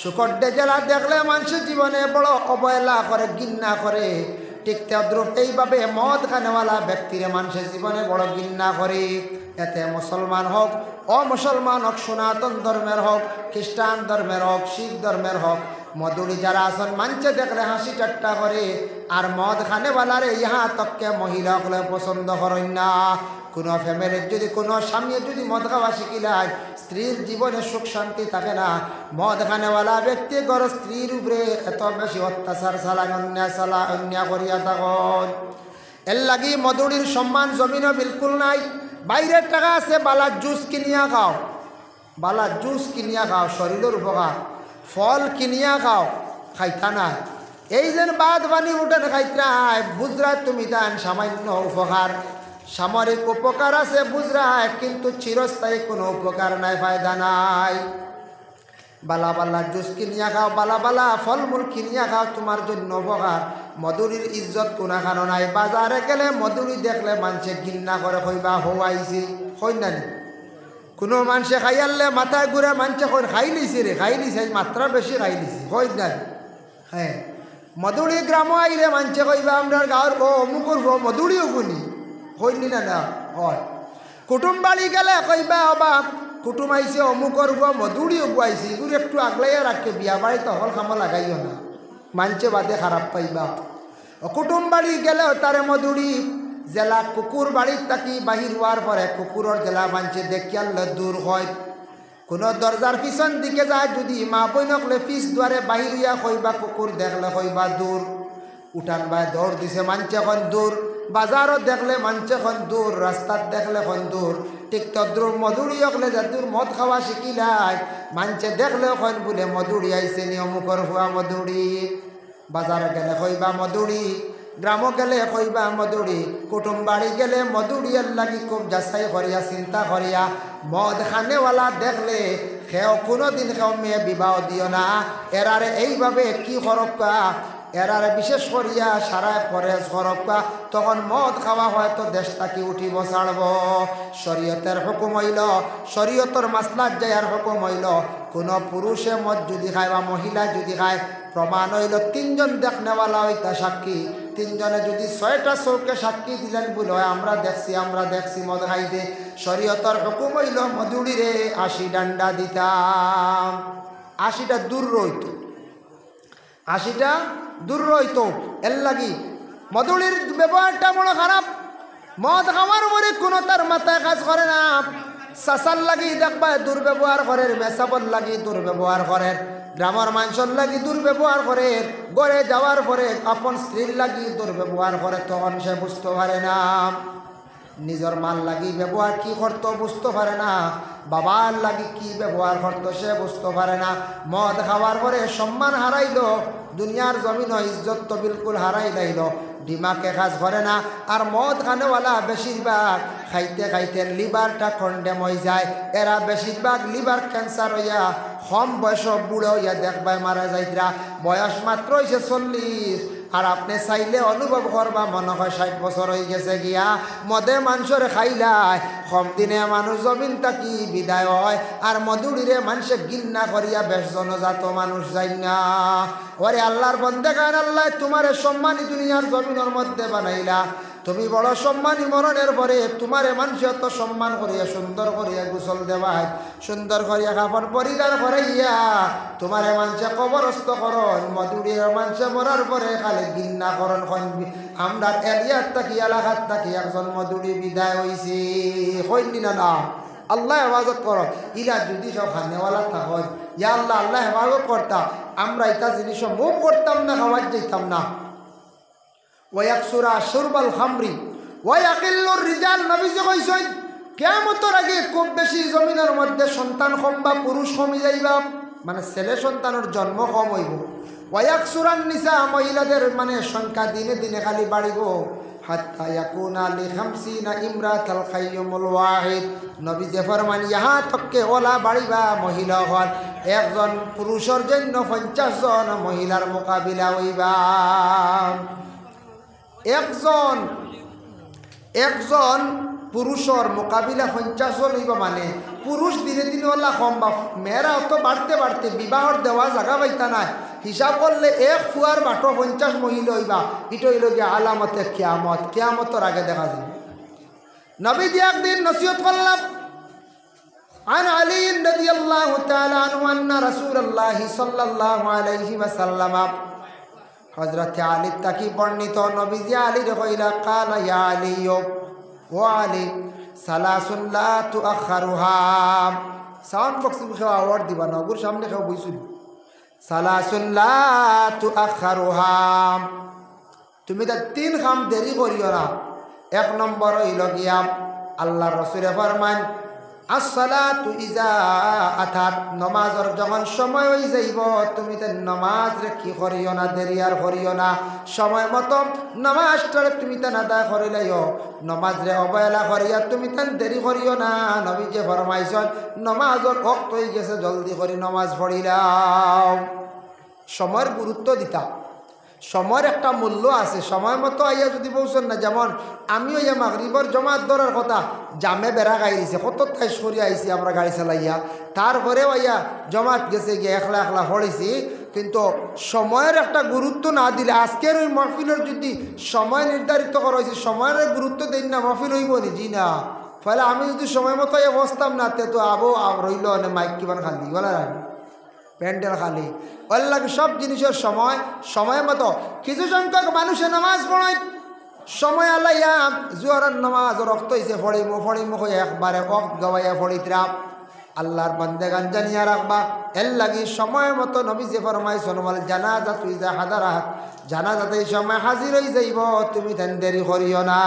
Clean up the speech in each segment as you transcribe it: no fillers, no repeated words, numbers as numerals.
শুকরডে জেলা দেখলে মানুষের জীবনে বড় অবহেলা করে, ঘৃণা করে। ঠিক তদ্রুপ এইভাবে মদ খানেওয়ালা ব্যক্তির মানুষের জীবনে বড় ঘৃণা করে। এতে মুসলমান হোক, অমুসলমান হোক, সনাতন ধর্মের হোক, খ্রিস্টান ধর্মের হোক, শিখ ধর্মের হোক, মধুরি যারা আসন মানছে দেখলে হাসি ঠাট্টা করে। আর মদ খানেওয়ালারে ইহা তককে মহিলা হলে পছন্দ করেন না। কোনো ফ্যামিলির যদি কোনো স্বামী যদি মদ খাওয়া শিখিলায়, স্ত্রীর জীবনে সুখ শান্তি থাকে না। মদ খানেওয়ালা ব্যক্তি গড় স্ত্রীর উপরে এত বেশি অত্যাচার চালান, অন্যায় করিয়া থাকন। এর লাগি মধুরির সম্মান জমিনও বিলকুল নাই। বাইরের টাকা আছে, বালা জুস কিনিয়া খাও, বালা জুস কিনিয়া খাও, শরীরের উপকার। ফল কিনিয়া খাও, খাইতা না। এই যে বাদ বানি উঠেন খাইতায়, বুঝরায় তুমি দেন সামান্য উপকার, সামরিক উপকার আছে বুঝরায়, কিন্তু চিরস্থায়ী কোনো উপকার নাই, ফায়দা নাই। বালা বালা জুস কিনিয়া খাও, বালা বালা ফলমূল কিনিয়া খাও, তোমার জন্য উপকার। মধুরির ইজ্জত কোনো কারণ নাই। বাজারে গেলে মধুরি দেখলে মানুষে ঘৃণা করে, কইবা হওয়াইছি, হই না নি? কোনো মানুষে খাই আনলে মাথায় ঘুরে মানুষে খাই লিছি রে, খাই লিছে, মাত্রা বেশি খাই লিছি, হই না? হ্যাঁ, মধুরি গ্রামও আইলে মানুষে কইবা আমরা গাঁর অমুকর মধুরিও গুনি, হইনি না? না হয়। কুটুম বাড়ি গেলে কইবা অবা কুটুম আইসে অমুকর মধুরিও গুয়াইছি, এগুলো একটু আগলাইয়া রাখে, বিয়া বাড়িতে হল খামা লাগাইও না, মানছে বাদে খারাপ পাইবা। কুটুম বাড়ি গেলেও তারে মধুরি জেলা কুকুর বাড়ির থাকি বাহির হওয়ার পরে কুকুরের জেলা মানছে দেখিয়ালে দূর হয়। কোনো দরজার পিছন দিকে যায় যদি মা বইনকলে পিছ দুয়ারে বাহির হইয়া কইবা কুকুর দেখলে কইবা দূর। উঠান বাই দৌড় দিছে মানছে এখন দূর, বাজারও দেখলে মানছে এখন দূর, রাস্তার দেখলে এখন দূর। ঠিক তদ্রুপ মধুরি হকলে যাদুর মদ খাওয়া শিখিলাই, মানছে দেখলে এখন বলে মধুরি আইসে নি, অমুকর হুয়া মধুরি। বাজারে গেলে কইবা মধুরি, গ্রামও গেলে কইবা মধুরি, কুটুম বাড়ি গেলে মধুরিয়ার লাগি খুব যাচাই করিয়া চিন্তা করিয়া। মদ খানেওয়ালা দেখলে সেও কোনোদিন সেও মেয়ে বিবাহ দিও না। এরারে এইভাবে কি করক্কা, এরারে বিশেষ করিয়া সারায় পরেজ করক্কা, তখন মদ খাওয়া হয়তো দেশটাকে উঠিব ছাড়ব। শরীয়তের হুকুম হইল, শরীয়তর মাসলাত যাইয়ার হুকুম হইল, কোনো পুরুষে মদ যদি খায় বা মহিলা যদি খায়, প্রমাণ হইল তিনজন দেখনেওয়ালা হইতা সাক্ষী, তিনজনে যদি 6টা চৌকে সাক্ষী দিলেন বলে আমরা দেখছি মদ খাইতে, শরীয়তর হুকুম হইল মধুরিরে 80 ডান্ডা দিতাম। 80টা দূর রইত, 80টা দূর রইত। এর লাগি মধুরির ব্যবহারটা বড় খারাপ। মদ খাওয়ার পরে কোনো তার মাথায় কাজ করে না। চাচার লাগি দেখবা দুর্ব্যবহার করে, মেসাবর লাগি দুর্ব্যবহার করে, গ্রামের মানুষের লাগি দুর্ব্যবহার করে, গড়ে যাওয়ার পরে আপন স্ত্রীর লাগি দুর্ব্যবহার করে, তখন সে বুঝতে পারে না। নিজের মাল লাগি ব্যবহার কি করতো বুঝতে পারে না, বাবার লাগি কি ব্যবহার করতো সে বুঝতে পারে না। মদ খাওয়ার পরে সম্মান হারাইল, দুনিয়ার জমিন ইজ্জত তো বিলকুল হারাই লাইল, দিমাকে কাজ করে না। আর মদ খানেওয়ালা বেশিরভাগ খাইতে খাইতে লিভারটা কন্ডেম হয়ে যায়। এরা বেশিরভাগ লিভার ক্যান্সার হইয়া কম বয়স বুড়ো হইয়া দেখবায় মারা যাইতরা। বয়স মাত্র হইছে 40, আর আপনি চাইলে অনুভব করবা মনে হয় 60 বছর হয়ে গেছে গিয়া। মদে মানুষের খাইলায় কম দিনে মানুষ জমিন থাকি বিদায় হয়, আর মধুরিরে মানুষে ঘৃণা করিয়া বেশ জনজাত মানুষ যাই না। ওরে আল্লাহর বন্দেগান, আল্লাহ তোমারে সম্মানী দুনিয়ার জমিনের মধ্যে বানাইলা, তুমি বড় সম্মানী, মরণের পরে তোমারে মানুষ এত সম্মান করিয়া সুন্দর করিয়া গোসল দেওয়ায়, সুন্দর করিয়া কাপড় পরিধান করাইয়া তোমারে মানুষে কবরস্থ করন। মধুরির মানুষে মরার পরে খালি ঘৃণা করন। আমরা এরিয়ার থাকি এলাকার থাকি একজন মধুরি বিদায় হয়েছি, হইনি না? না, আল্লাহ হেফাজত করো। ইলা যদি সব খানেওয়ালা থাকত, ইয়া আল্লাহ, আল্লাহ হেফাজত করতাম, আমরা এটা জিনিস মুভ করতাম না, খাওয়ার যেতাম না। ওয়াকসুরা শুরবাল খামরি ওয়াকিল্লুর রিজাল, নবীজি কইছেন কিয়ামতের আগে খুব বেশি জমিনের মধ্যে সন্তান কম বা পুরুষ কমে যাইবা, মানে ছেলে সন্তানের জন্ম কম হইব। ওয়াকসুরান নিসা, মহিলাদের মানে সংখ্যা দিনে দিনে খালি বাড়িব। হাত্তা ইয়াকুনা লি 50 ইমরাতাল খাইয়ুমুল ওয়াহিদ, নবীজি ফরমান ইহা তককে ওলা বাড়িবা মহিলা হল, একজন পুরুষের জন্য 50 জন মহিলার মোকাবিলা হইবা। একজন পুরুষর মোকাবিলা 50 লইব মানে পুরুষ দিনে দিনে ওলা কম বা মেয়েরা অত বাড়তে বাড়তে বিবাহর দেওয়া জায়গা পাইতা নাই হিসাব করলে এক ফুয়ার বাটো 50 মহিলা হইবা এটা হইল গিয়ে আলামতে কিয়ামত কিয়ামতর আগে দেখা যাবে নবীজি একদিন নসিহত করলাম عن علي رضي الله تعالى عنه أن رسول الله صلى الله عليه وسلم حضرت علي تکی بڑھنی تو نبی علی رقیلہ قال یا علی و علی ثلاث لا تؤخرها সাউন্ড বক্স খেয়ে আওয়ার্ড দিবা না ওর সামনে খেয়ে বইছুন ثلاث لا تؤخرها তুমি তো তিন কাম দেরি করিও না এক নম্বর হইল গিয়া আল্লাহর রাসূলে ফরমান আসসালাতু ইজা আতাত নামাজের যখন সময় হই যাইব তুমি তো নামাজ রে কি করিও না দেরি আর করিও না সময় মতো নামাজটারে তুমি তো আদায় করিলাইও নামাজ রে অবহেলা করিয়া তুমি তো দেরি করিও না নবী যে ফরমাইছেন নামাজের ওয়াক্ত হই গেছে জলদি করে নামাজ পড়িলাও সময়ের গুরুত্ব দিতা সময়ের একটা মূল্য আছে সময় মতো আইয়া যদি পৌঁছন না যেমন আমিও ইয়া মাগরিবর জমাত ধরার কথা জামে বেড়া গাই দিছে কত তাই সরিয়ে আইছি আমরা গাড়ি চালাইয়া তারপরেও আইয়া জমাত গেছে গিয়ে একলা একলা পড়েছি কিন্তু সময়ের একটা গুরুত্ব না দিলে আজকের ওই মহফিলের যদি সময় নির্ধারিত করা হয়েছে সময়ের গুরুত্ব দেন না মহফিল হইব নি জি না ফলে আমি যদি সময় মতো আইয়া বসতাম না তে তো আবো রইল মাইক কিমান খালি বলা প্যান্ডেল খালি আল্লাহ সব জিনিসের সময় মতো কিছু সংখ্যক মানুষে নামাজ পড়ায় সময় আলাইয়া জোহরের নামাজ রক্ত হয়েছে ফড়িমো একবারে অক্ত গাওয়াইয়া ফড়িতরা আল্লাহর বান্দেগান জানিয়া রাখবা এর লাগি সময় মতো নবী যে ফরমাইছেন ওয়াল জানাজা তুই যা হাদারাত জানাজাতে এই সময় হাজির হয়ে যাইব তুমি তেন দেরি করিও না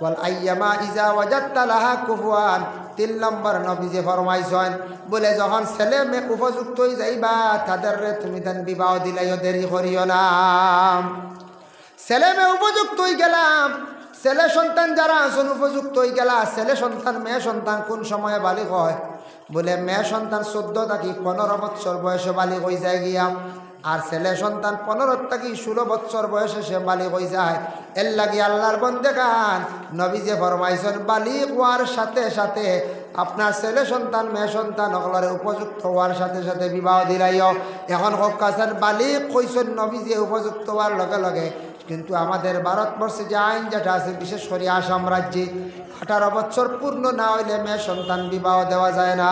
ওয়াল আইয়ামা ইজা ওয়াজাদতা লাহা কুফুয়ান 3 নম্বর নবী যে ফরমাইছেন বলে যখন ছেলে মেয়ে উপযুক্ত হয়ে যাইবা তাদের তুমি তেন বিবাহ দিলাইও দেরি করিও না ছেলে মেয়ে উপযুক্ত হয়ে গেলাম ছেলে সন্তান যারা আছেন উপযুক্ত হয়ে গেলা ছেলে সন্তান মেয়ে সন্তান কোন সময়ে বালিগ হয় বলে মেয়ে সন্তান 14 থেকে 15 বছর বয়সে বালিগ হয়ে যায় গিয়া আর ছেলে সন্তান 15 থেকে 16 বছর বয়সে সে বালিগ হয়ে যায় এর লাগি আল্লাহর বান্দেগান নবী যে ফরমাইছেন বালিগ হওয়ার সাথে সাথে আপনার ছেলে সন্তান মেয়ে সন্তান সকলের উপযুক্ত হওয়ার সাথে সাথে বিবাহ দিলাইও এখন কাছেন বালিগ কইছেন নবী যে উপযুক্ত হওয়ার লগে লগে কিন্তু আমাদের ভারতবর্ষে যে আইন যেটা আছে বিশেষ করে আসাম রাজ্যে 18 বছর পূর্ণ না হইলে মেয়ে সন্তান বিবাহ দেওয়া যায় না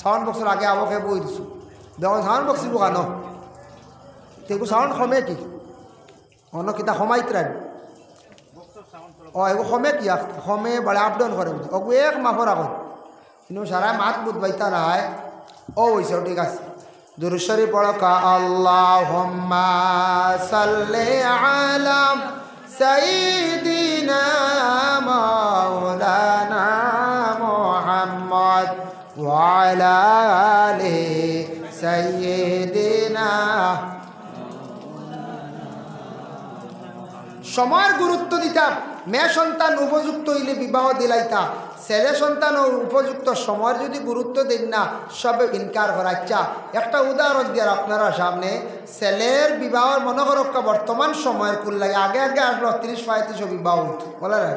সাউন্ড বক্সের আগে আবকে বই দিছো দেখো সাউন্ড বক্স বোকানো তেগু সাউন্ড কমে কি অন্য কিতা কমাইতে রাখি এগো কমে কি কমে বড় আপ ডাউন করে ওগু এক মাফর আগত কিন্তু সারা মাত বুধ বাইতা নাই ও হইছে ঠিক আছে দুরূদ শরীফ পড়ো কা আল্লাহুম্মা সাল্লি আলা সাইয়্যিদিনা মাওলানা মুহাম্মদ ওয়া আলা আলি সাইয়্যিদিনা সময়ের গুরুত্ব দিতা মেয়ে সন্তান উপযুক্ত হইলে বিবাহ দিলাইতা ছেলে সন্তান উপযুক্ত সময়ের যদি গুরুত্ব দেন না সবে ইনকার করাচ্ছা একটা উদাহরণ দিয়ে আপনারা সামনে ছেলের বিবাহের মনে করক্কা বর্তমান সময়ের কুল্লাই আগে আগে আসলো 30-35 বিবাহ হইত বলে না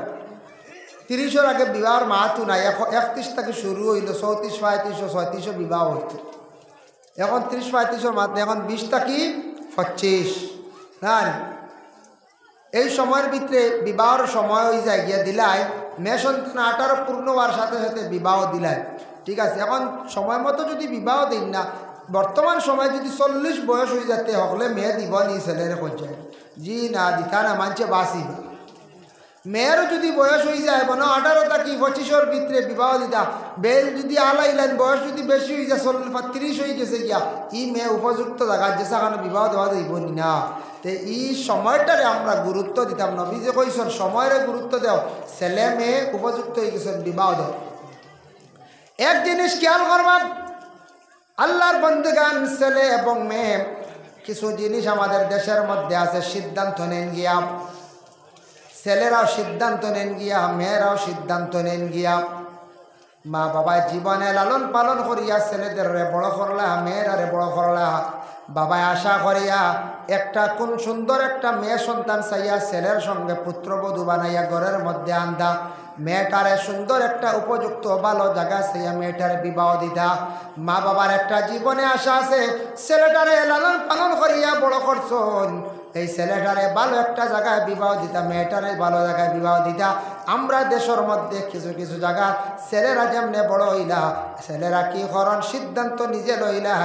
30-এর আগে বিবাহের মাহাতু নাই 31 থেকে শুরু হইল 34-35-36 বিবাহ হইত এখন 30-35-এর মাহাতু এখন 20 থেকে 25 হ্যাঁ এই সময়ের ভিতরে বিবাহর সময় হয়ে যায় গিয়া দিলাই মেয়ে সন্তান 18 পূর্ণ হওয়ার সাথে সাথে বিবাহ দিলাই ঠিক আছে এখন সময় মতো যদি বিবাহ দিন না বর্তমান সময় যদি 40 বয়স হয়ে যেতে হলে মেয়ে দিব নি ছেলের পর্যায়ে জি না দিতা না মানছে বাসি মেয়েরও যদি বয়স হয়ে যায় মনে 18 থেকে 25-এর ভিতরে বিবাহ দিতা বেল যদি আলাইলেন বয়স যদি বেশি হয়ে যায় 30 হয়ে গেছে গিয়া ই মেয়ে উপযুক্ত জায়গা যে সেখানে বিবাহ দেওয়া যাইব না তে এই সময়টারে আমরা গুরুত্ব দিতাম নবী যে কইছেন সময়ের গুরুত্ব দাও ছেলে মেয়ে উপযুক্ত হয়ে গেছেন বিবাহ দাও এক জিনিস খেয়াল করবা আল্লাহর বান্দাগান ছেলে এবং মেয়ে কিছু জিনিস আমাদের দেশের মধ্যে আছে সিদ্ধান্ত নেন গিয়া ছেলেরাও সিদ্ধান্ত নেন গিয়া মেয়েরাও সিদ্ধান্ত নেন গিয়া মা বাবা জীবনে লালন পালন করিয়া ছেলেদের বড় করলা, মেয়েরারে বড় করলা। বাবা আশা করিয়া একটা কোন সুন্দর একটা মেয়ে সন্তান চাইয়া ছেলের সঙ্গে পুত্রবধূ বানাইয়া ঘরের মধ্যে আনদা। মেয়েটারে সুন্দর একটা উপযুক্ত ভালো জায়গা চাইয়া মেয়েটারে বিবাহ দিতা। মা বাবার একটা জীবনে আশা আছে, ছেলেটারে লালন পালন করিয়া বড় করছন, এই ছেলেটারে ভালো একটা জায়গায় বিবাহ দিতা, মেয়েটারে ভালো জায়গায় বিবাহ দিতা। আমরা দেশের মধ্যে কিছু কিছু জায়গা ছেলেরা যেমনে বড় হইলা, ছেলেরা কি করন সিদ্ধান্ত নিজে লইলা,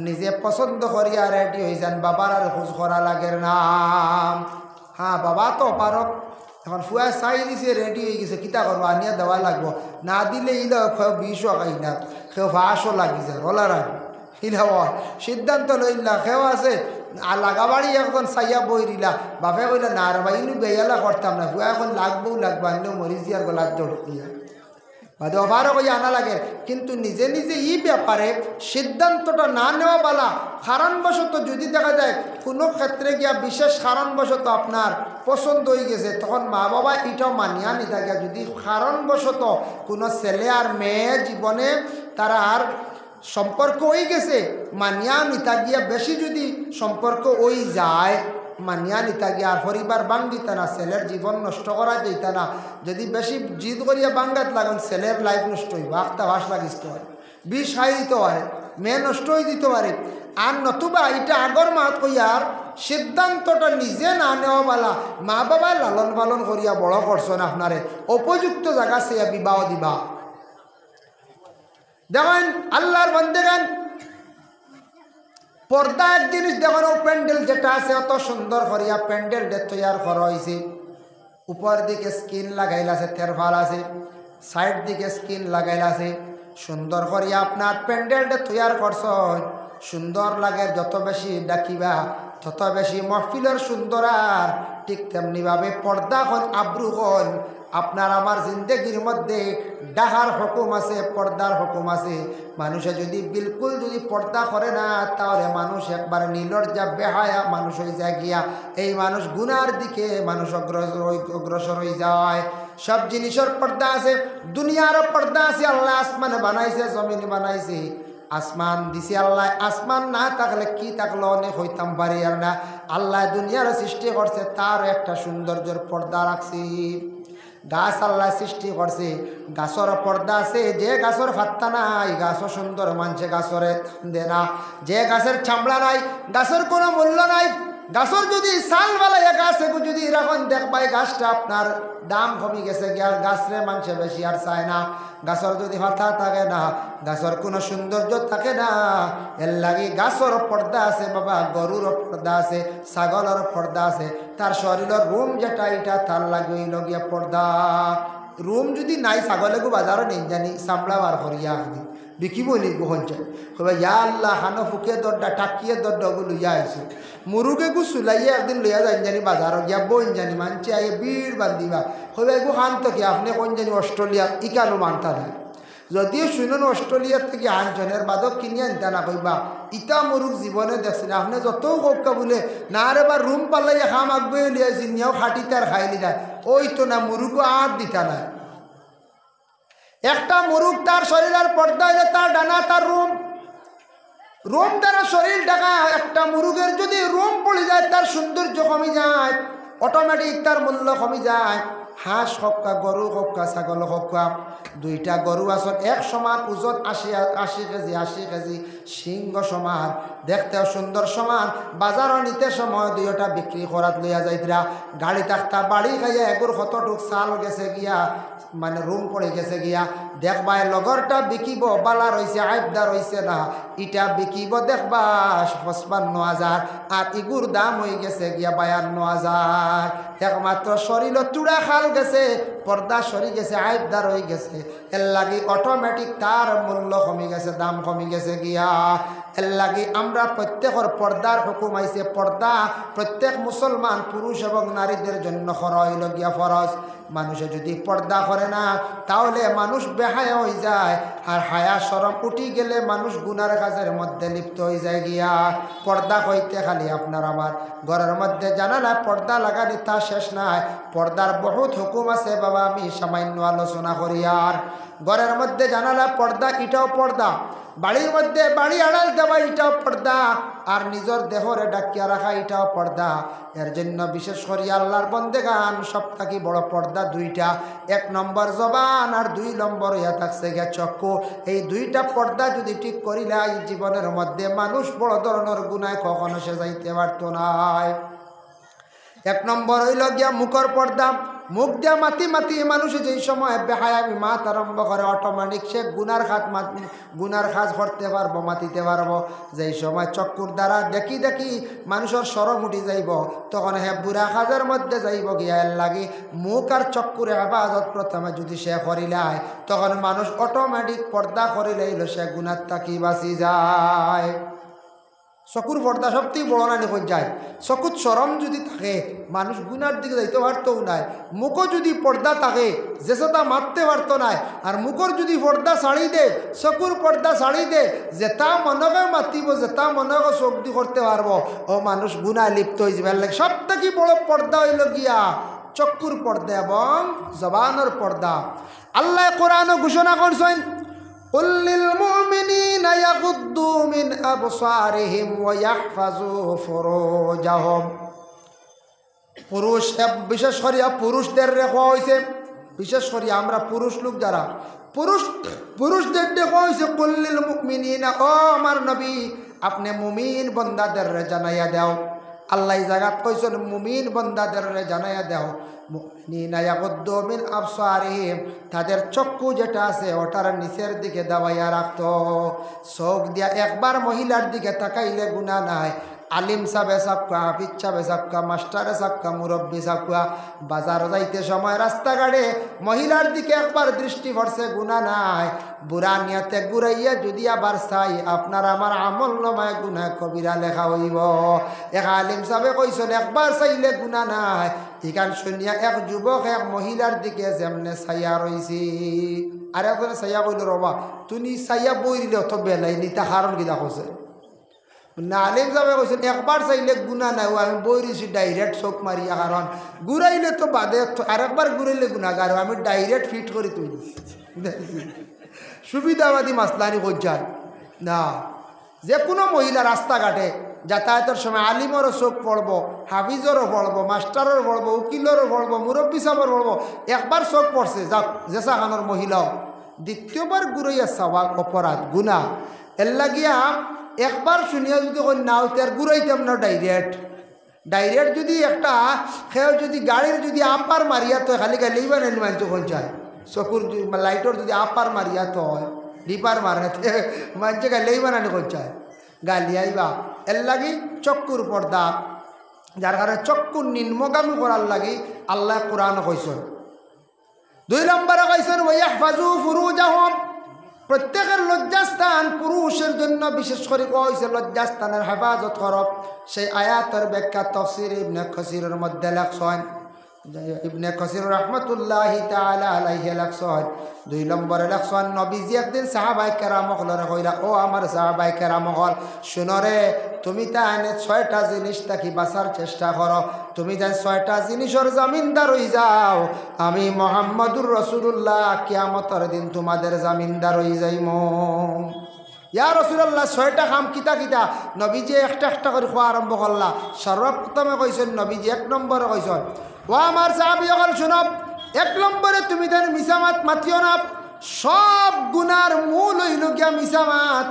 নিজে পছন্দ করিয়া রেডি হয়ে যান, বাবার আর খোঁজ করা লাগে না। হ্যাঁ বাবা তো পারো, এখন ফুয়া চাই দিছে রেডি হয়ে গেছে, কিতা করবো আনিয়া দেওয়া লাগবো, না দিলে ইলা কেউ 20ও খাই না, কেউ 5ও লাগি যায় ওলা রাখবো ইলা সিদ্ধান্ত লইলা। কেউ আছে লাগাবাড়ি এখন চাইয়া বই দিলা, বাপে কইলা না রে ভাই ইনু বেয়ালা করতাম না, ফুয়া এখন লাগবো আনলেও মরিচ দিয়ার গলার জোর দিয়া বাদে অভারও কই আনা লাগে। কিন্তু নিজে নিজে ই ব্যাপারে সিদ্ধান্তটা না নেওয়া বালা। কারণবশত যদি দেখা যায় কোনো ক্ষেত্রে গিয়া বিশেষ কারণবশত আপনার পছন্দ হয়ে গেছে, তখন মা বাবা এটাও মানিয়া নি থাকে। যদি কারণবশত কোনো ছেলে আর মেয়ে জীবনে তারা আর সম্পর্ক হয়ে গেছে, মানিয়া নিতা গিয়া বেশি যদি সম্পর্ক ওই যায়, মানিয়া নিতা গিয়া আর পরিবার বাঙ্গিতা না, ছেলের জীবন নষ্ট করা যেত না। যদি বেশি জিদ করিয়া বাঙ্গাত লাগুন, ছেলের লাইফ নষ্ট হইব, আখটা ভাস লাগিতে পারে, বিষ খাই দিতে পারে, মেয়ে নষ্ট হয়ে দিতে পারে। আর নতুবা এটা আগর মাত কইয়ার সিদ্ধান্তটা নিজে না নেওয়া বালা। মা বাবা লালন পালন করিয়া বড় করছেন, আপনারে উপযুক্ত জায়গা সে বিবাহ দিবা। দেখেন আল্লাহর বান্দেগান, পর্দা এক জিনিস দেখেন, ও প্যান্ডেল যেটা আছে অত সুন্দর করিয়া প্যান্ডেলটা তৈয়ার করা হয়েছে। উপর দিকে স্কিন লাগাইল আছে, তেরফাল আছে, সাইড দিকে স্কিন লাগাইল আছে, সুন্দর করিয়া আপনার প্যান্ডেলটা তৈয়ার করছ। সুন্দর লাগে, যত বেশি ডাকিবা তত বেশি মহফিলের সুন্দর। আর ঠিক তেমনিভাবে পর্দা হন আব্রু হন। আপনার আমার জিন্দগির মধ্যে ডাহার হুকুম আছে, পর্দার হুকুম আছে। মানুষে যদি বিলকুল যদি পর্দা করে না, তাহলে মানুষ একবার নির্লজ্জা বেহায়া মানুষ হয়ে যায় গিয়া, এই মানুষ গুনার দিকে মানুষ অগ্রসর হয়ে যায়। সব জিনিসের পর্দা আছে, দুনিয়ারও পর্দা আছে। আল্লাহ আসমানে বানাইছে, জমিন বানাইছে, আসমান দিছে আল্লাহ। আসমান না থাকলে কি থাকলো অনেক হইতাম পারি আর না। আল্লাহ দুনিয়ার সৃষ্টি করছে, তার একটা সৌন্দর্যের পর্দা রাখছি। গাছ আল্লাহ সৃষ্টি করছে, গাছর পর্দা আছে। যে গাছর ফাত্তা নাই, গাছও সুন্দর মানছে, গাছরে দে না। যে গাছের চামড়া নাই, গাছের কোনো মূল্য নাই। গাছর যদি সাল বালাইয়া গাছ যদি এরকম দেখবাই, গাছটা আপনার দাম কমে গেছে, গাছরে মানুষে বেশি আর চায় না। গাছর যদি ফাতা থাকে না, গাছর কোনো সৌন্দর্য থাকে না। এর লাগে গাছর পর্দা আছে বাবা, গরুর পর্দা আছে, ছাগলের পর্দা আছে। তার শরীরের রুম যেটা, এটা তার লাগে লগিয়া পর্দা। রুম যদি নাই, ছাগলেগু বাজারও নেই জানি চামড়া বার করিয়া বিকিব নি গোহন চাই কবা ইয়া আল্লাহ, হানো ফুকে দরডা টাকিয়ে দরডাগু লইয়া আইছে। মুরুগে গু চুলাইয়া একদিন লইয়া যাই জানি বাজারত গিয়া বইন জানি মানছে আগে বীর বান্ধিবা কবা এগু শান্ত কি আপনি কোন জানি অস্ট্রেলিয়া ইকানো মানতা নাই। যদিও শুনুন অস্ট্রেলিয়ার থেকে আনজনের বাদক কিনে আনতা না কইবা, ইটা মুরুগ জীবনে দেখছেন আপনি যত কৌকা বলে না রে বা রুম পাল্লাইয়া খাম আগবে লিয়াছি নিয়েও খাটি তার খাইলি দেয়, ওই তো না মুরুগও আর দিতা না। একটা মুরুগ তার শরীরের পর্দা হইলে তার ডানা তার রুম, রুম দ্বারা শরীর ঢাকা। একটা মুরুগের যদি রুম পড়ে যায়, তার সৌন্দর্য কমে যায়, অটোমেটিক তার মূল্য কমে যায়। হাঁস হকা, গরু হকা, ছাগল হকা, দুইটা গরু আসন এক সমান ওজন 80 কেজি 80 কেজি, সিংহ সমান, দেখতেও সুন্দর সমান। বাজারও নিতে সময় দুইটা বিক্রি করাত লইয়া যাইতরা। গাড়ি থাকতা বাড়ি খাইয়া এগুর কতটুক চাল গেছে গিয়া, মানে রুম পড়ে গেছে গিয়া, দেখবাই লগরটা বিকিব বালা রয়েছে আইবদা রয়েছে না, ইটা বিকিব দেখবা 55,000, আর ইগুর দাম হয়ে গেছে গিয়া 52,000। একমাত্র শরীর চূড়া খাল গেছে, পর্দা সরি গেছে, আইবদার হয়ে গেছে। এর লাগি অটোমেটিক তার মূল্য কমে গেছে, দাম কমে গেছে গিয়া। এর লাগি আমরা প্রত্যেকের পর্দার হুকুম আইছে। পর্দা প্রত্যেক মুসলমান পুরুষ এবং নারীদের জন্য হইল গিয়া ফরজ। মানুষে যদি পর্দা করে না, তাহলে মানুষ বেহায়া হয়ে যায়। আর হায়া শরম উঠি গেলে মানুষ গুনার কাজের মধ্যে লিপ্ত হয়ে যায় গিয়া। পর্দা কইতে খালি আপনার আমার ঘরের মধ্যে জানালা পর্দা লাগানি তা শেষ নাই। পর্দার বহুত হুকুম আছে বাবা, আমি সামান্য আলোচনা করি। আর ঘরের মধ্যে জানালা পর্দা, এটাও পর্দা। বাড়ির মধ্যে বাড়ি আড়াল দেওয়া, এটাও পর্দা। আর নিজের দেহরে ডাকিয়া রাখা, এটাও পর্দা। এর জন্য বিশেষ করে আল্লাহর বন্দেগান সবথেকে বড় পর্দা দুইটা। 1 নম্বর জবান আর 2 নম্বর ইয়া থাকছে গিয়া চক্ষু। এই দুইটা পর্দা যদি ঠিক করিলে এই জীবনের মধ্যে মানুষ বড় ধরনের গুনায় কখনো সে যাইতে পারত না। 1 নম্বর হইল গিয়া মুখর পর্দা। মুখ দিয়া মাতি মাতি মানুষ যেই সময় বেহায়ামি মাত আরম্ভ করে, অটোমেটিক সে গুনার কাজ করতে পারবো, মাতিতে পারবো। যেই সময় চক্ষুর দ্বারা দেখি দেখি মানুষের সরম উঠি যাইব, তখন হে বুড়া কাজের মধ্যে যাইব গিয়া। এর লাগে মুখ আর চক্ষুরে হেফাজত প্রথমে যদি সে করিলায়, তখন মানুষ অটোমেটিক পর্দা করিলেইল সে গুনার থাকি বাঁচি যায়। চকুর পর্দা সবথেকে বড় না নিখোঁজ যায়। চকুত সরম যদি থাকে মানুষ গুনার দিকে যাইতে পারতও নাই। মুখও যদি পর্দা থাকে যেটা মারতে পারতো নাই। আর মুখর যদি পর্দা ছাড়ি দে, চকুর পর্দা ছাড়ি দে, যেটা মনকে মাতিব, যেটা মনকে চোখ দি করতে পারবো, ও মানুষ গুনায় লিপ্ত হয়ে যাবে। লাগে সব থেকে বড় পর্দা হইল গিয়া চক্ষুর পর্দা এবং জবানের পর্দা। আল্লাহ কোরআন ঘোষণা করছেন, قل للمؤمنين يغضوا من أبصارهم ويحفظوا فروجهم। পুরুষ, বিশেষ করে পুরুষদের রেখা হয়েছে, বিশেষ করে আমরা পুরুষ লোক যারা পুরুষদের দেখা হয়েছে, কুল্লিল মুমিনিনা, ও আমার নবী আপনি মুমিন বন্দাদের জানাইয়া দাও। আল্লাহ জায়গাত কইছেন মুমিন বন্দাদের জানাইয়া দাও, মুমিনিনা ইয়াগুদ্দু মিন আবসারিহিম, তাদের চক্ষু যেটা আছে ওটার নিচের দিকে দাবাইয়া রাখতো। চোখ দিয়া একবার মহিলার দিকে তাকাইলে গুনাহ নাই। আলিম সাবে সাবকা, হাফিজ সাবে সাবকা, মাস্টারে সাবকা, মুরব্বী সাবকা, বাজার যাইতে সময় রাস্তাঘাটে মহিলার দিকে একবার দৃষ্টি পড়ছে গুনাহ নাই। বুড়া নিয়তে ঘুরাইয়া যদি আবার চাই, আপনার আমার আমল নামায় গুনাহ কবিরা লেখা হইব। এক আলিম সাবে কইছেন একবার চাইলে গুনাহ নাই। এখান শুনিয়া এক যুবক এক মহিলার দিকে যেমনে ছাইয়া রইছি, আর একজনে ছাইয়া কইল রবা তুমি ছাইয়া বই দিলে অত বেলাই নিতা কারণ কিনা কছে না। আলিম সাহেব কইছেন একবার চাইলে গুনাহ নাই, আমি বই দিছি ডাইরেক্ট চোখ মারিয়া, কারণ ঘুরাইলে তো বাদে, আরেকবার ঘুরাইলে গুনাহগার, আমি ডাইরেক্ট ফিট করে তুই সুবিধাবাদী মাসলানি কইজার না। যে কোনো মহিলা রাস্তাঘাটে যাতায়াতের সময় আলিমরও চোখ পড়বো, হাফিজরও পড়বো, মাস্টারও পড়বো, উকিলেরও পড়বো, মুরব্বী সাহেবের পড়বো। একবার চোখ পড়ছে যাক জেসা খানোর মহিলাও, দ্বিতীয়বার ঘুরাইয়া চাওয়া অপরাধ গুনাহ। এর লাগিয়া একবার শুনিয়া যদি নাও তার ঘুরাইতাম না ডাইরেক্ট যদি একটা খেয়ে যদি গাড়ির যদি আপার মারিয়া তো খালি গালেই বানাইল মানছে কোন চায়, চকুর লাইটর যদি আপার মারিয়া তো হয় ডিপার মারাতে মানছে গালেই বানানি কোন চায় গালি আইবা। এর লাগি চক্ষুর পর্দা, যার কারণে চক্ষুর নিম্নগামী করার লাগি আল্লাহ কোরআন কইছেন। 2 নম্বরে কইছেন ওয়াহফাজু ফুরুজাহুম, প্রত্যেকের লজ্জাস্থান পুরুষের জন্য বিশেষ করে কইছে লজ্জাস্থানের হেফাজত করব। সেই আয়াতের ব্যাখ্যা তাফসীর ইবনে কাসিরের মধ্যে লেখছেন, ইবনে কাসির রাহমাতুল্লাহি তাআলা আলাইহি লেখছেন। 2 নম্বরে লেখছেন নবীজি একদিন সাহাবায়ে কেরামকে কইলা, ও আমার সাহাবায়ে কেরাম শুনো রে, তুমি তা এনে 6টা জিনিস থাকি বাঁচার চেষ্টা করো। তুমি যাই 6টা জিনিসের জামিনদার হয়ে যাও, আমি মুহাম্মদুর রাসূলুল্লাহ কিয়ামতের দিন তোমাদের জামিনদার হয়ে যাইমু। ইয়া রাসূলুল্লাহ 6টা কাম কিতা কিতা? নবীজি একটা একটা করে খোয়া আরম্ভ করলা। সর্বপ্রথমে কইছেন নবীজি 1 নম্বরে কইছেন, ও আমার সাহাবীগণ শুনো, 1 নম্বরে তুমি তার মিসামাত মাতিও না। সব গুনার মূল হইল গিয়া মিসামাত।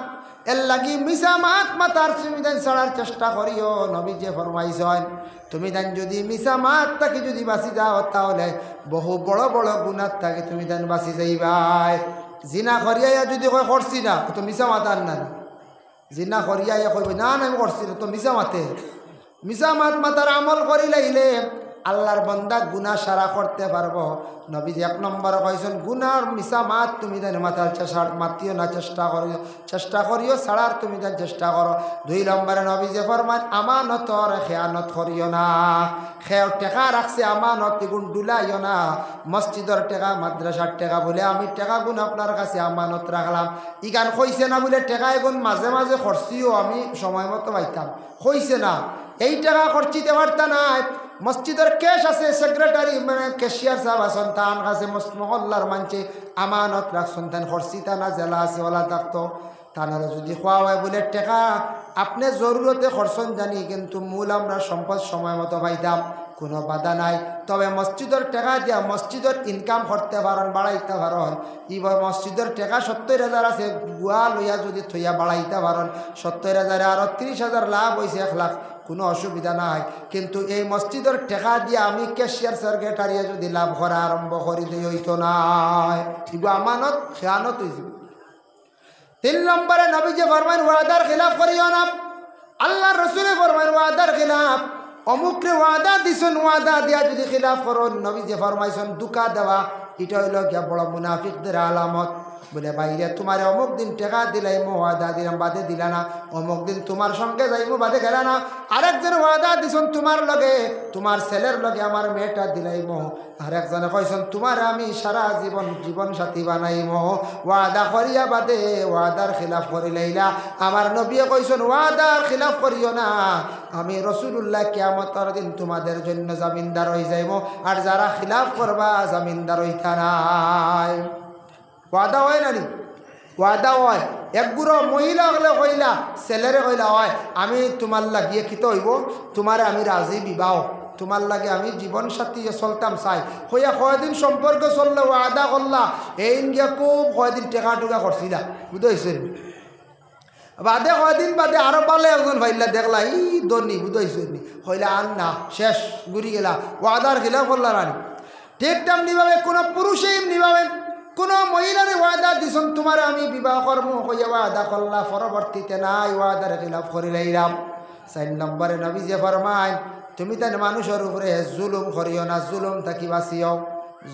এর লাগি মিসামাত মাতার তুমি তাই ছাড়ার চেষ্টা করিও। নবীজি ফরমাইছেন তুমি তাই যদি মিসামাত তাকে যদি বাঁচি যাও, তাহলে বহু বড় বড় গুনার থাকে তুমি তাই বাঁচি যাইবাই। জিনা করিয়া যদি কয় করছি না, তো মিসা মাতার না। জিনা করিয়া কইব না না আমি করছি না, তো মিসা মাতে। মিসা মাতার আমল করিলাইলে আল্লাহর বান্দা গুনাহ সারা করতে পারবো। নবীজি 1 নম্বরে কইছেন গুনার মিসা মাত তুমি জানি মাতার মাতিও না, চেষ্টা করিও ছাড়ার তুমি জানি চেষ্টা করো। 2 নম্বরে নবীজি ফরমান আমানতর খেয়ানত করিও না। খেয়াও টেকা রাখছে আমানত এগুন ডুলাইও না। মসজিদের টেকা, মাদ্রাসার টেকা বলে আমি টেকা গুণ আপনার কাছে আমানত রাখলাম, ইগান কইছে না বলে টেকা এগুন মাঝে মাঝে খরচিও আমি সময় মতো পাইতাম, কইছে না এই টাকা খরচিতে পারতা না। মসজিদের কেশ আছে, সেক্রেটারি মানে ক্যাশিয়ার সাহেব আছেন, তান কাছে মহল্লার মানছে আমানত রাখছেন, তান খরচি তানা জেলা আছে ওলা থাকতো, তানারা যদি খোয়া হয় বলে টেকা আপনি জরুরতে খরচন জানি, কিন্তু মূল আমরা সম্পদ সময় মতো পাইতাম, কোনো বাধা নাই। তবে মসজিদের টাকা দিয়া মসজিদের ইনকাম করতে পারেন, বাড়াইতে পারেন। এবার মসজিদের টাকা 70,000 আছে, গুয়া লইয়া যদি থইয়া বাড়াইতে পারেন 70,000 আরও 30,000 লাভ হয়েছে 1 লাখ, কোনো অসুবিধা নাই। কিন্তু এই মসজিদের টাকা দিয়ে আমি ক্যাশিয়ার সেক্রেটারিয়ে যদি লাভ করা আরম্ভ করি দিই হইতো নাই, এগুলো আমানত খেয়ানত হয়েছে। 3 নম্বরে নবীজি ফরমান ওয়াদার খিলাফ করিও না। আল্লাহ রসুলে ফরমান ওয়াদার খিলাফ, অমুকরে ওয়াদা দিছেন, ওয়াদা দিয়া যদি খিলাফ করুন, নবীজি ফরমাইছেন দুকা দেওয়া, এটা হইল গিয়া বড় মুনাফিকদের আলামত। বলে বাইরে তোমার অমুক দিন টাকা দিলাইমো, ওয়াদা দিলাম বাদে দিলা না, অমুক দিন তোমার সঙ্গে যাইমো বাদে গেলা না, আরেকজন ওয়াদা দিছেন তোমার লগে, তোমার ছেলের লগে আমার মেয়েটা দিলাইমো, আরেকজনে কইছেন তোমার আমি সারা জীবন সাথী বানাইমো, ওয়াদা করিয়া বাদে ওয়াদার খিলাফ করিলাইলা। আমার নবীয়ে কইছেন ওয়াদার খিলাফ করিও না, আমি রাসূলুল্লাহ কিয়ামতের দিন তোমাদের জন্য জামিনদার হয়ে যাইমো, আর যারা খিলাফ করবা জামিনদার হইতা নাই। ওয়াদা হয় না নি? ওয়াদা হয়। একগুড়ো মহিলা হলে কইলা, ছেলেরে কইলা হয় আমি তোমার লাগিয়ে খিতে হইব, তোমারে আমি রাজি বিবাহ, তোমার লাগে আমি জীবন সাথী চলতাম চাই, হইয়া কয়দিন সম্পর্ক চললে ওয়াদা করলা, এই গিয়া খুব কয়দিন টেকা টুকা করছিলা, বুঝাইছেন? বাদে কয়দিন বাদে আরো পালে একজন ভাইলা দেখলা ই দনি, বুঝাইছেন? হইলা আন না, শেষ ঘুরি গেলা, ওয়াদার খিলা করলা রানি। ঠিক তেমনিভাবে কোনো পুরুষে এমনিভাবে কোনো মহিলার ওয়াদা দিছেন তোমার আমি বিবাহ কর্ম হইয়া ওয়াদা করলা, পরবর্তীতে নাই ওয়াদার খিলাফ করিলাইলাম। 4 নম্বরে নবীজি ফরমায় তুমি তাই মানুষের উপরে জুলুম করিও না, জুলুম থাকি বাঁচিও।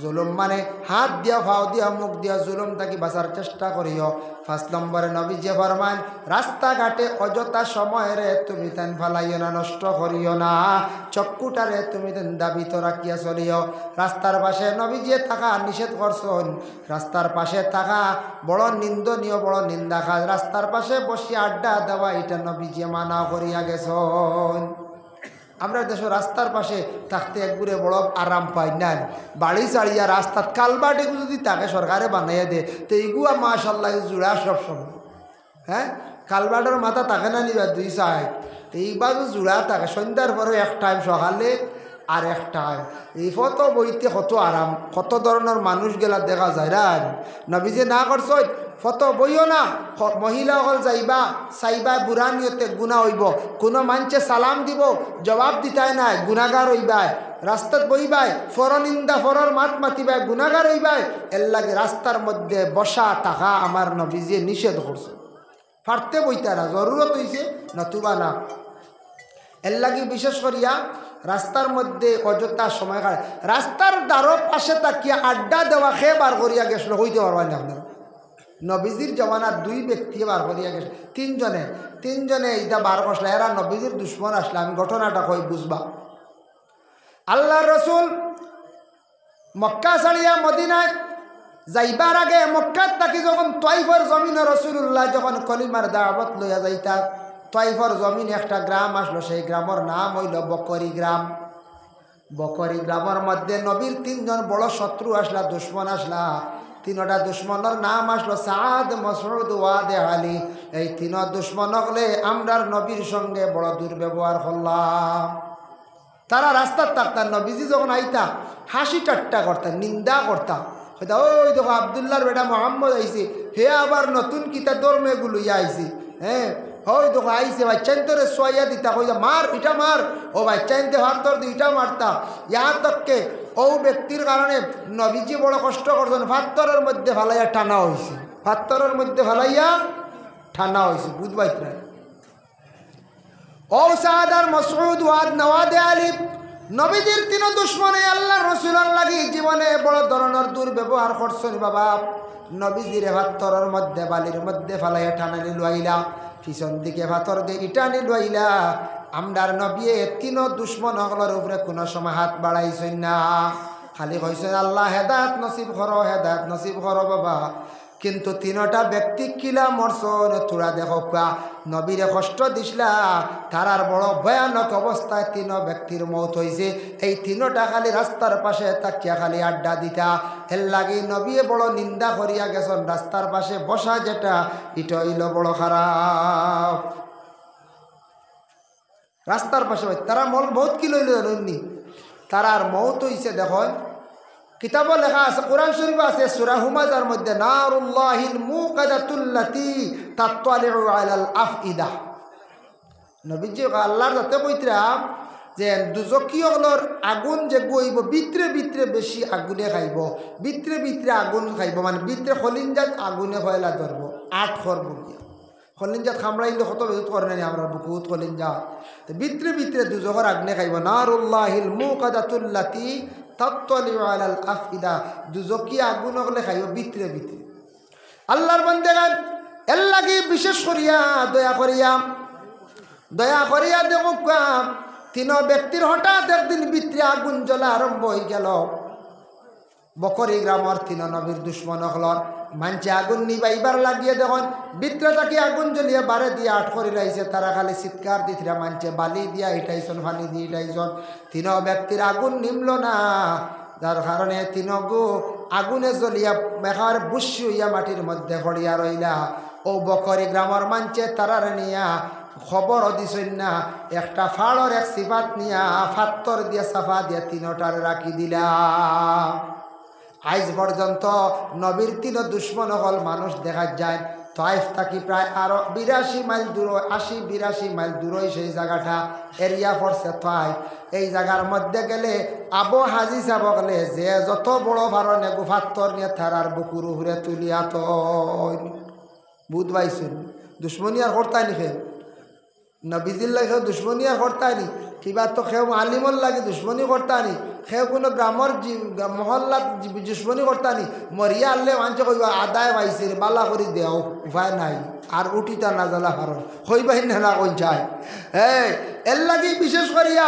জুলুম মানে হাত দিয়া ফাও দিয়া মুখ দিয়া জুলুম থাকি বাঁচার চেষ্টা করিও। 5 নম্বরে নবীজি ফরমায় রাস্তাঘাটে অযথা সময়েরে তুমি তান ফালাইও না, নষ্ট করিও না, চক্ষুটারে তুমি তান দাবিত রাখিয়া চলিও। রাস্তার পাশে নবীজি থাকা নিষেধ করছেন, রাস্তার পাশে থাকা বড় নিন্দনীয়, বড় নিন্দা কাজ। রাস্তার পাশে বসে আড্ডা দেওয়া এটা নবীজি মানা করিয়া গেছেন। আমরা দেশ রাস্তার পাশে থাকতে একগুড়ে বড় আরাম পাই না, বাড়ি চাড়িয়া রাস্তার কালবাটি যদি তাকে সরকারে বানাইয়া দে তো এইগুয়া মাশাল্লাহ জোড়া সব সময়। হ্যাঁ, কালবাটের মাথা তাকে না নিবা 2 সাইড, এইবার জোড়া থাকে, সন্ধ্যার পরে 1 টাইম, সকালে আর 1 টাইম। এই কত বইতে কত আরাম, কত ধরনের মানুষ গেলা দেখা যায়। রান নবীজি না করছ ফটো বইও না, মহিলা হল যাইবা চাইবা বুড়া নিয়তে গুণা হইব, কোনো মানুষে সালাম দিব জবাব দিতাই নাই গুণাগার হইবাই, রাস্তাত বইবাই ফর নিন্দা ফরর মাত মাতিবাই গুণাগার হইবাই। এর লাগে রাস্তার মধ্যে বসা থাকা আমার নবীজি নিষেধ করছে, ফাটতে বইতারা জরুরত হইছে নতুবা না। এর লাগে বিশেষ করিয়া রাস্তার মধ্যে অযথা সময় কাটে, রাস্তার দ্বারো পাশে তাকিয়া আড্ডা দেওয়া খেয়ে বার করিয়া গেছিল, হইতে পারবেন না আপনারা। নবীজির জমানার 2 ব্যক্তি বার করিয়া গেছে, 3 জনে এটা বার করছিল, এরা নবীজির দুশ্মন আসলে। আমি ঘটনাটা কই বুঝবা। আল্লাহ রসুল মক্কা ছাড়িয়া মদিনায় যাইবার আগে মক্কাত থাকি যখন তয়ফর জমিনে রাসূলুল্লাহ যখন কলিমার দাওয়াত লইয়া যাইতা, তয়ফর জমিন একটা গ্রাম আসলো, সেই গ্রামের নাম হইল বকরি গ্রাম। বকরি গ্রামের মধ্যে নবীর 3 জন বড় শত্রু আসলা, দুশ্মন আসলা। 3টা দুশ্মনের নাম আসলো সাদ, মাসউদ, ওয়াদে আলী। এই 3 দুশ্মন হলে আমরার নবীর সঙ্গে বড় দুর্ব্যবহার করলাম। তারা রাস্তার থাকতাম, নবীজি যখন আইতা হাসি ঠাট্টা করতাম, নিন্দা করতাম, হয়তো ওই দেখো আবদুল্লাহর বেটা মোহাম্মদ আইসি, হে আবার নতুন কিতা ধর্মেগুলো আইসি। হ্যাঁ, ওই দেখো আইসে বাচ্চান তোরে সোয়াইয়া দিতা, কইতা মার এটা মার, ও বাচ্চানতে হাত তোর দুইটা মারতা। ইয়া তককে ও ব্যক্তির কারণে নবীজি বড় কষ্ট করছেন, ফাত্তরের মধ্যে ফালাইয়া টানা হয়েছে, ফাত্তরের মধ্যে ফালাইয়া টানা হয়েছে, বুঝবাইত না। ও সাদ আর মাসউদ, ওয়াদ, নওয়াদে আলী, নবীজির 3 দুশ্মনে আল্লাহ রসুলের লাগি জীবনে বড় ধরনের দুর্ব্যবহার করছেন। বাবা নবীজির ফাত্তরের মধ্যে বালির মধ্যে ফালাইয়া টানানি লইলা, পিছন দিকে পাথর দিয়ে ইটানি লইলা। আমরার নবী 3 দুশ্মন হকলের উপরে কোনো সময় হাত বাড়াইছেন না, খালি কইছেন আল্লাহ হেদায়েত নসিব করো, হেদায়েত নসিব করো। বাবা কিন্তু তিনটা ব্যক্তি কিলা মরছন তোরা দেখো নবীরে কষ্ট দিসলা তারার বড় ভয়ানক অবস্থায় তিন ব্যক্তির মৌত হয়েছে। এই তিনটা খালি রাস্তার পাশে তাকিয়া খালি আড্ডা দিতা, এর লাগে নবী বড় নিন্দা করিয়া গেছেন। রাস্তার পাশে বসা যেটা এটা হইল বড় খারাপ। রাস্তার পাশে তারা বহুত কি লইল জানি তারার মৌত হইছে। দেখুন কিতাবে লেখা আছে, কোরআন শরীফ আছে সূরা হুমাযার মধ্যে, নারুল্লাহিল মুকাদাতুল্লাতি তাত্তালিউ আলাল আফইদা। নবীজি আল্লাহর যাতে কইতরা যে দুজকিয়র আগুন যে গইব ভিতরে ভিতরে বেশি আগুনে খাইব, ভিতরে ভিতরে আগুন খাইব, মানে ভিতরে খলিঞ্জাত আগুনে ফয়লা ধরব। 8 করব খলিঞ্জাত খামড়াইলে কত বেজুত করে না আমরা বুকুত খলিঞ্জাত, তো ভিতরে ভিতরে দুজকর আগুনে খাইব। নারুল্লাহিল মুকাদাতুল্লাতি তাত্তালিউ আলাল আফইদা, দুজকি আগুন হলে খাইব ভিতরে ভিতরে। আল্লাহর বান্দাগণ এর লাগি বিশেষ করিয়া দয়া করিয়া দেখো তিন ব্যক্তির হঠাৎ একদিন ভিতরে আগুন জ্বলা আরম্ভ হয়ে গেল। বকরি গ্রামের তিন নবীর দুশ্মন হলর মানছে আগুন নিবাইবার লাগিয়ে দেখুন ভিতরে তাকে আগুন জ্বলিয়ে বারে দিয়ে 8 করে লাইছে। তারা খালি চিৎকার দিতরা মানছে বালি দিয়া ইটাইছন, পানি দিয়ে ইটাইছন, তিন ব্যক্তির আগুন নিমল না। যার কারণে তিন গো আগুনে জ্বলিয়া মেঘার বুসি হইয়া মাটির মধ্যে পড়িয়া রইলা। ও বকরি গ্রামের মানছে তারার নিয়া খবর দিছেন না, একটা ফাড়র এক সিফাত নিয়া ফাত্তর দিয়া সাফা দিয়া তিনটার রাখি দিলা। আজ পর্যন্ত নবীর তিন দুশ্মন হল মানুষ দেখা যায়। তাইফ থাকি প্রায় আরো 82 মাইল দূর, 80-82 মাইল দূরই সেই জায়গাটা এরিয়া পড়ছে তাইফ। এই জায়গার মধ্যে গেলে আবু হাজি সাহেব গেলে যে যত বড় ভারণে গুফাত্তর নিয়ে থারার বুকুর উপরে তুলিয়া তো বুধ পাইছেন দুশ্মনী আর করতাই নি, খেয়ে নবীজির লাগে দুশ্মনী আর করতানি, কিবা তো খেয়ে আলিমর লাগে দুশ্মনী করতানি, খেয়ে কোনো গ্রামের মহল্লার দুশ্মনী করতানি। মরিয়া আনলে মানছে কইবা আদায় পাইছে বালা করি দেও, উপায় নাই আর উঠিতা না জ্বালা কারণ হইবাই না কই চায়। হ্যাঁ এর লাগে বিশেষ করিয়া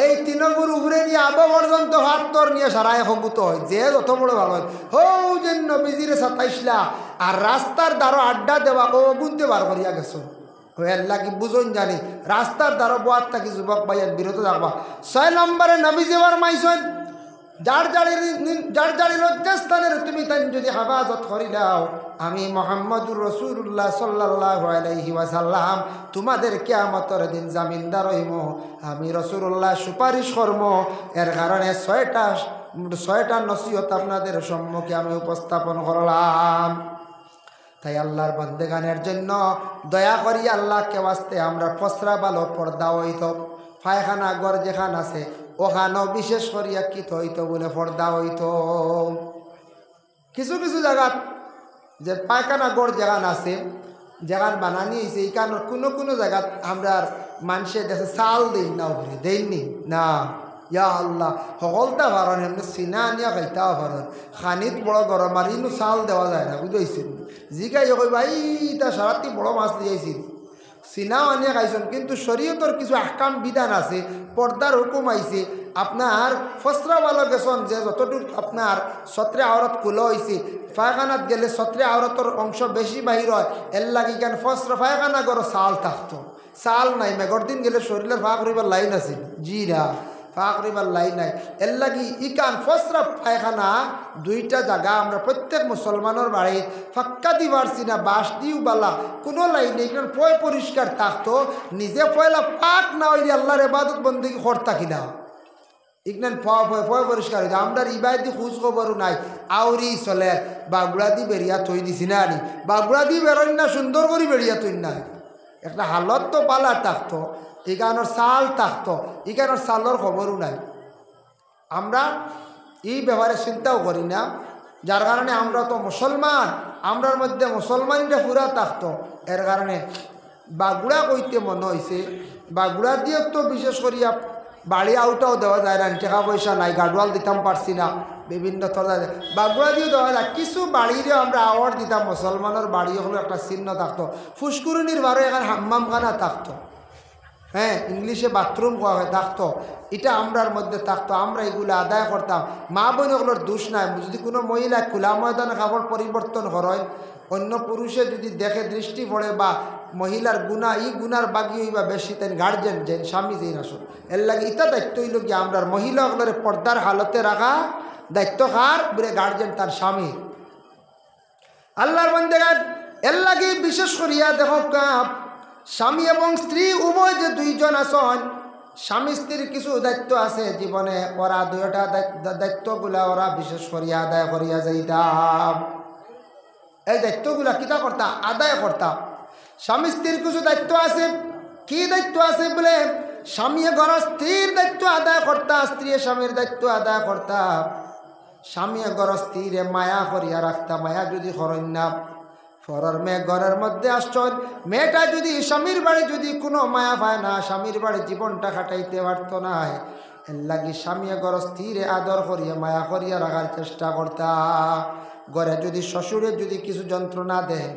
এই তিনগুর উপরে নিয়ে আবো পর্যন্ত হাত তোর নিয়ে সারাই সম্ভূত হয়। যে যত বড় ভালো হয় হৌ যে নবীজিরে 27লা আর রাস্তার দ্বারা আড্ডা দেওয়া ও গুনতে বার করিয়া গেছ। এল্লা কি বুঝুন জানি রাস্তার দ্বারা বোয়ার থাকি যুবক ভাইয়ের বিরত থাকবা। 6 নম্বরে নবীজি ফরমাইছেন যার জাড়ি লজ্জাস্থানের তুমি তাই যদি হেফাজত করি দাও, আমি মুহাম্মদুর রাসূলুল্লাহ সাল্লাল্লাহু আলাইহি ওয়াসাল্লাম তোমাদের কিয়ামতের দিন জামিনদার হইব, আমি রাসূলুল্লাহ সুপারিশ করব। এর কারণে 6টা নসিহত আপনাদের সম্মুখে আমি উপস্থাপন করলাম। তাই আল্লাহর বান্দেগানের জন্য দয়া করি আল্লাহকে ওয়াস্তে আমরা ফসরা ভালো পর্দা হইত, পায়খানা ঘর যেখান আছে ওখানেও বিশেষ করিয়া কিত হইত বলে পর্দা হইত। কিছু কিছু জায়গাত যে পায়খানা ঘর যেখান আছে যেখান বানানি হয়েছে এইখানে কোনো কোনো জায়গাত আমরা মানুষের দেশে চাল দেই না, উপরে দেয়নি না। ইয়া আল্লাহ সকলটা ভারণ এমনি চিনা আনিয়া খাইতাও ভারণ, খানিত বড় গরম আর ইনু চাল দেওয়া যায় না বুঝাইছেন। জিকাই কইবা এইটা সারাটি বড় মাছ দিয়েছিল চিনাও আনিয়া খাইছেন, কিন্তু শরীয়তর কিছু আহকাম বিধান আছে, পর্দার হুকুম আইছে। আপনার ফসরা ভালো গেছেন যে যতটুকু আপনার সত্রে আওরত কুলো হয়েছে, পায়খানাত গেলে সত্রে আওরতর অংশ বেশি বাহির হয়, এর লাগি কেন ফসরা পায়খানা করো চাল থাকতো, চাল নাই। মেঘর দিন গেলে শরীরের ফাঁক করিবার লাইন আছে, জি না ফাঁক করিবার লাইন নাই। এর লাগি ইকান ফসরা পায়খানা 2টা জায়গা আমরা প্রত্যেক মুসলমানের বাড়ি ফাক্কা দিবারছি না, বাঁশ দিও বালা কোনো লাইন এখানে পয় পরিষ্কার থাকতো, নিজে পয়লা পাক না হইলে আল্লাহর ইবাদত বন্দেগী করতা কিনা ইগনান পয় পরিষ্কার হইতে। আমরা ইবাদি খোঁজ খবরও নাই, আউরি চলে বাগুড়া দি বেরিয়া থই দিছি না আনি, বাগুড়া দি বেরোয় না সুন্দর করে বেরিয়া থই না, একটা হালত তো পালা থাকতো, এখানোর চাল থাকতো, এখানোর চালের খবরও নাই। আমরা এই ব্যাপারে চিন্তাও করি না, যার কারণে আমরা তো মুসলমান, আমরার মধ্যে মুসলমানটা পুরা থাকতো। এর কারণে বাগুড়া কইতে মনে হয়েছে, বাগুড়া দিয়ে তো বিশেষ করিয়া বাড়ি আউটাও দেওয়া যায় না, টাকা পয়সা নাই, গাডওয়াল দিতাম পারছি না, বিভিন্ন ধরনের বাগুড়া দিয়েও দেওয়া যায়। কিছু বাড়িরও আমরা আওয়ার দিতাম, মুসলমানের বাড়ি হলো একটা চিহ্ন থাকতো, ফুসকুরুনির বারো এখানে হাম্মামখানা থাকতো, হ্যাঁ ইংলিশে বাথরুম কোয়া হয় থাকতো, এটা আমরার মধ্যে থাকতো, আমরা এগুলো আদায় করতাম। মা বোনগুলোর দোষ নাই, যদি কোনো মহিলা খোলা ময়দানে কাপড় পরিবর্তন করেন অন্য পুরুষে যদি দেখে দৃষ্টি পড়ে বা মহিলার গুণা ই গুনার বাগি হইবা বেশি তেন গার্জেন যেন স্বামী যেই আসল এর লাগে ইটা দায়িত্ব হইল কি আমরা মহিলাগুলোর পর্দার হালতে রাখা দায়িত্ব কার বলে গার্জেন তার স্বামী। আল্লাহর বান্দাগণ এর লাগে বিশেষ করিয়া দেখো স্বামী এবং স্ত্রী উভয় যে দুইজন আছেন স্বামী স্ত্রীর কিছু দায়িত্ব আছে জীবনে ওরা দুইটা দায়িত্বগুলা ওরা বিশেষ করিয়া আদায় করিয়া যাইতাম। এই দায়িত্বগুলা কিতা করতাম আদায় করতাম। স্বামী স্ত্রীর কিছু দায়িত্ব আছে। কি দায়িত্ব আছে বলে স্বামী ঘর স্ত্রীর দায়িত্ব আদায় করতা, স্ত্রী স্বামীর দায়িত্ব আদায় করতা। স্বামী ঘর স্ত্রীরে মায়া করিয়া রাখতা, মায়া যদি করেন না ফরর মেয়ে ঘরের মধ্যে আসছেন মেয়েটা যদি স্বামীর বাড়ি যদি কোনো মায়া পায় না স্বামীর বাড়ি জীবনটা কাটাইতে পারত না। এর লাগি স্বামী ঘর স্ত্রীরে আদর করিয়া মায়া করিয়া রাখার চেষ্টা করতা। ঘরে যদি শ্বশুরে যদি কিছু যন্ত্রণা দেন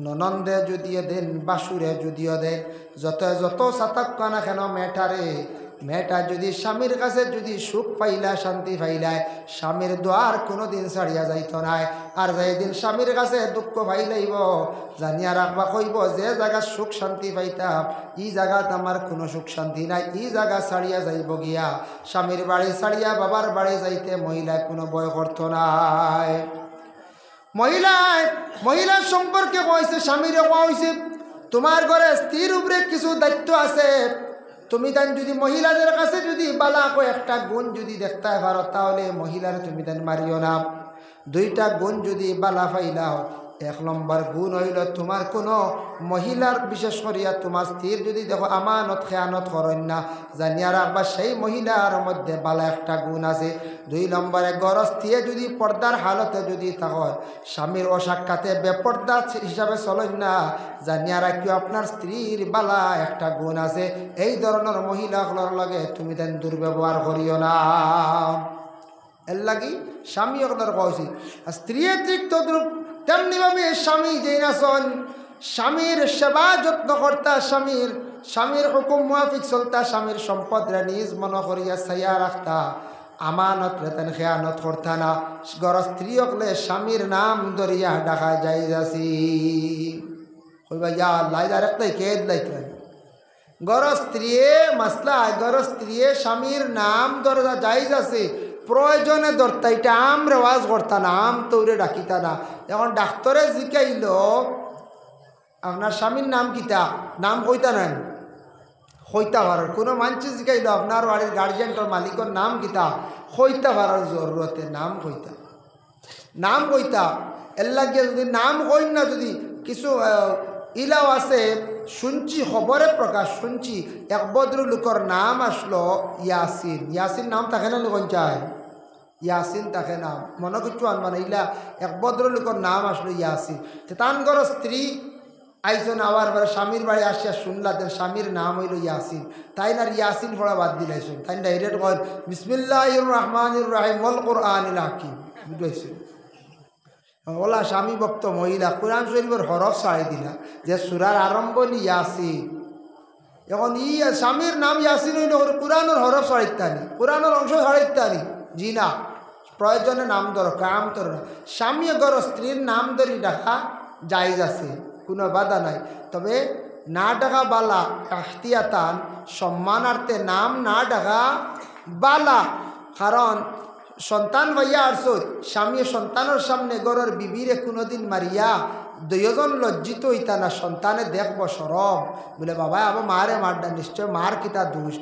ননন্দে যদিও দেন বাসুরে যদিও দেন যত সাতাক্কা না কেন মেয়েটা যদি স্বামীর কাছে যদি সুখ পাইলা শান্তি পাইলায় স্বামীর দোয়ার কোনো দিন ছাড়িয়া যাইত নাই। আর যেদিন স্বামীর কাছে দুঃখ পাইলাইব জানিয়া রাখবা কইব যে জায়গা সুখ শান্তি পাইতাম ই জায়গাত আমার কোনো সুখ শান্তি নাই, ই জায়গা ছাড়িয়া যাইব গিয়া স্বামীর বাড়ি ছাড়িয়া বাবার বাড়ি যাইতে মহিলায় কোনো ভয় করত নাই। মহিলার সম্পর্কে কইছে স্বামীরে কোয়া হয়েছে তোমার ঘরে স্ত্রীর উপরে কিছু দায়িত্ব আছে। তুমি তাই যদি মহিলাদের কাছে যদি বালা একটা গুণ যদি দেখতে পারো তাহলে মহিলার তুমি তাই মারিও না। দুইটা গুণ যদি বালা পাইলাও এক নম্বর গুণ হইল তোমার কোনো মহিলার বিশেষ করিয়া তোমার স্ত্রীর যদি দেখো আমানত খেয়ানত করেন না জানিয়া রাখবা সেই মহিলার মধ্যে বালা একটা গুণ আছে। দুই নম্বরে গরস্থিয়ে যদি পর্দার হালতে যদি তখন স্বামীর অসাক্ষাতে বেপর্দা হিসাবে চলেন না জানিয়া রাখিও আপনার স্ত্রীর বালা একটা গুণ আছে। এই ধরনের মহিলাগুলোর লগে তুমি তেন দুর্ব্যবহার করিও না। এর লাগি স্বামী ওগুলোর কইছি স্ত্রী ঠিক তদ্রুপ তেমনিভাবে স্বামী যেই নাচন স্বামীর সেবা যত্ন কর্তা স্বামীর হুকুম মুআফিক চলতা স্বামীর সম্পদ নিজ মন করিয়া ছাইয়া রাখতা আমানত রেতেন খেয়ানত করতা না। গর স্ত্রী হকলে স্বামীর নাম ধরিয়া ডাকা যাই যাসি কইবা ইয়া আল্লাহ আরেকটাই কেদ লাইতেন গর স্ত্রী মাসলা গর স্ত্রী স্বামীর নাম ধরা যাই যাচ্ছে প্রয়োজনে ধরতা এটা আম রেওয়াজ করতা না আম তৌরে ডাকিতা না। এখন ডাক্তরে জিকাইল আপনার স্বামীর নাম কিতা নাম কইতা নেন হইতা পারার কোনো মানুষ জিকাইল আপনার বাড়ির গার্জিয়ানটার মালিকের নাম কিতা হইতা পারার জরুরতে নাম কইতা এর লাগে যদি নাম কইন না যদি কিছু ইলাও আছে শুনছি খবরে প্রকাশ শুনছি এক ভদ্র লোকের নাম আসলো ইয়াসিন নাম থাকে না লোক চায় ইয়াসিন থাকে না মনে কিছু আনবানা ইলা এক ভদ্র লোকের নাম আসলো ইয়াসিন। তান ঘর স্ত্রী আইজন আবার স্বামীর বাড়ি আসিয়া শুনলাতেন স্বামীর নাম হইল ইয়াসিন তাই না ইয়াসিন পড়া বাদ দিলাইছেন তাই ডাইরেক্ট কয় বিসমিল্লাহির রহমানির রহিম ওয়াল কুরআনিল হাকিম বুঝাইছেন। ওলা স্বামী ভক্ত মহিলা কোরআন শরীফের হরফ ছাড়ি দিলা যে সূরার আরম্ভ ইয়াসিন। এখন স্বামীর নাম ইয়াসিন হইল কোরআনের হরফ ছাড়িতানি কোরআনের অংশ ছাড়িতানি জি না প্রয়োজনে নাম ধরো কাম ধরো না। স্বামী ঘর স্ত্রীর নাম ধরি ডাকা জায়েজ আছে কোনো বাধা নাই, তবে না ডাকা বালা ইহতিয়াতান সম্মানার্থে নাম না ডাকা বালা। কারণ সন্তান ভাইয়া আসত স্বামী সন্তানের সামনে ঘরের বিবিরে কোনোদিন মারিয়া দুইজন লজ্জিত হইতা না সন্তানে দেখব সরম বলে বাবা আবার মারে মারডা নিশ্চয় মার কিতা দোষ